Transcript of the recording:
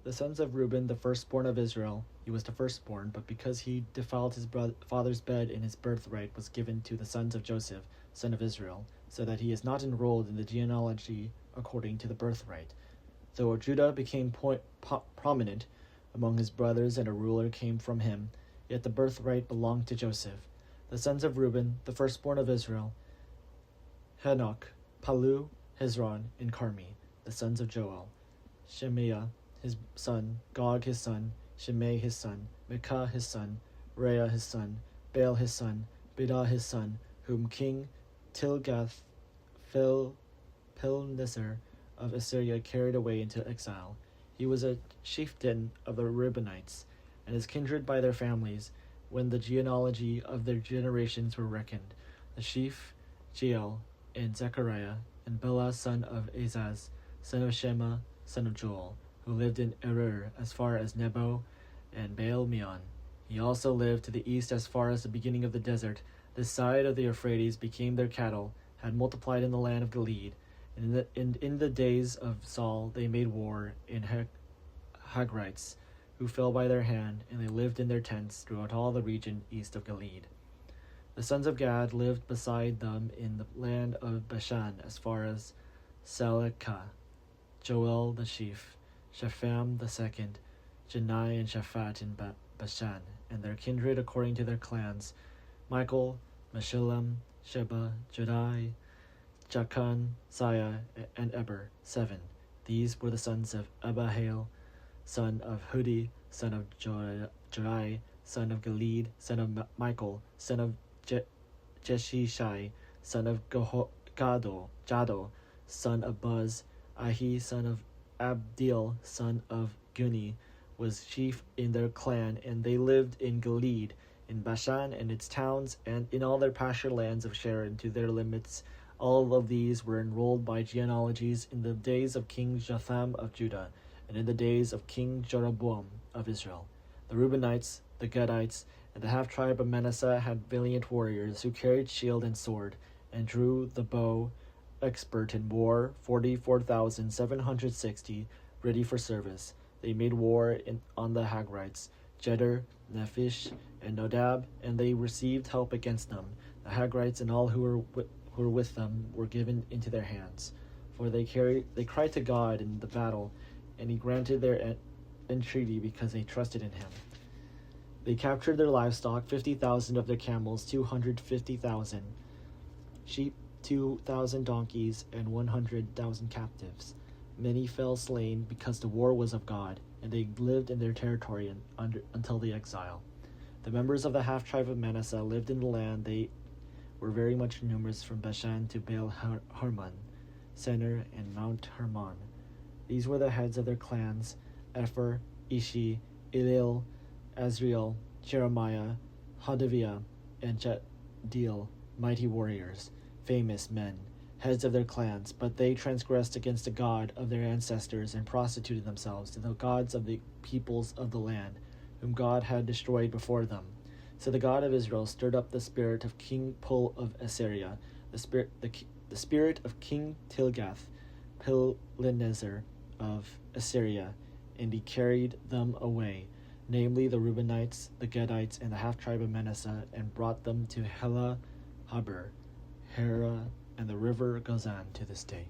The sons of Reuben, the firstborn of Israel, he was the firstborn, but because he defiled his father's bed in his birthright was given to the sons of Joseph, son of Israel, so that he is not enrolled in the genealogy according to the birthright. Though Judah became prominent among his brothers and a ruler came from him, yet the birthright belonged to Joseph. The sons of Reuben, the firstborn of Israel, Hanoch, Palu, Hezron, and Carmi. The sons of Joel, Shemaiah his son, Gog his son, Shimei his son, Micah his son, Reah his son, Baal his son, Bedah his son, whom King Tilgath-Pilneser of Assyria carried away into exile. He was a chieftain of the Reubenites, and his kindred by their families, when the genealogy of their generations were reckoned. The chief Jeiel, and Zechariah, and Bela son of Azaz, son of Shema, son of Joel, who lived in Erur as far as Nebo and Baal-Meon. He also lived to the east as far as the beginning of the desert. This side of the Euphrates became their cattle, had multiplied in the land of Gilead. And in the days of Saul they made war in Hagrites, who fell by their hand, and they lived in their tents throughout all the region east of Gilead. The sons of Gad lived beside them in the land of Bashan as far as Salekah, Joel the chief, Shepham the second, Jenai and Shaphat in Bashan, and their kindred according to their clans, Michael, Meshullam, Sheba, Jodai, Jachan, Ziah, and Eber, 7. These were the sons of Abihail, son of Hudi, son of Jorai, son of Gilead, son of Michael, son of Jeshishai, son of Jado, son of Buz, Ahi, son of Abdil, son of Guni, was chief in their clan, and they lived in Gilead, in Bashan and its towns, and in all their pasture lands of Sharon to their limits. All of these were enrolled by genealogies in the days of King Jotham of Judah, and in the days of King Jeroboam of Israel. The Reubenites, the Gadites, and the half-tribe of Manasseh had valiant warriors who carried shield and sword, and drew the bow, expert in war, 44,760, ready for service. They made war on the Hagrites, Jeder, Nephish, and Nodab, and they received help against them. The Hagrites and all who were with them were given into their hands. For they cried to God in the battle, and he granted their entreaty because they trusted in him. They captured their livestock, 50,000 of their camels, 250,000 sheep, 2,000 donkeys, and 100,000 captives. Many fell slain because the war was of God, and they lived in their territory until the exile. The members of the half-tribe of Manasseh lived in the land. They were very much numerous from Bashan to Baal-Hermon, Senir, and Mount Hermon. These were the heads of their clans: Epher, Ishi, Elil, Azriel, Jeremiah, Hodaviah, and Jediel, mighty warriors, famous men, heads of their clans. But they transgressed against the God of their ancestors and prostituted themselves to the gods of the peoples of the land, whom God had destroyed before them. So the God of Israel stirred up the spirit of King Pul of Assyria, the spirit of King Tilgath-Pilneser of Assyria, and he carried them away, namely the Reubenites, the Gadites, and the half-tribe of Manasseh, and brought them to Hela, Habur, Hera, and the river Gozan to this day.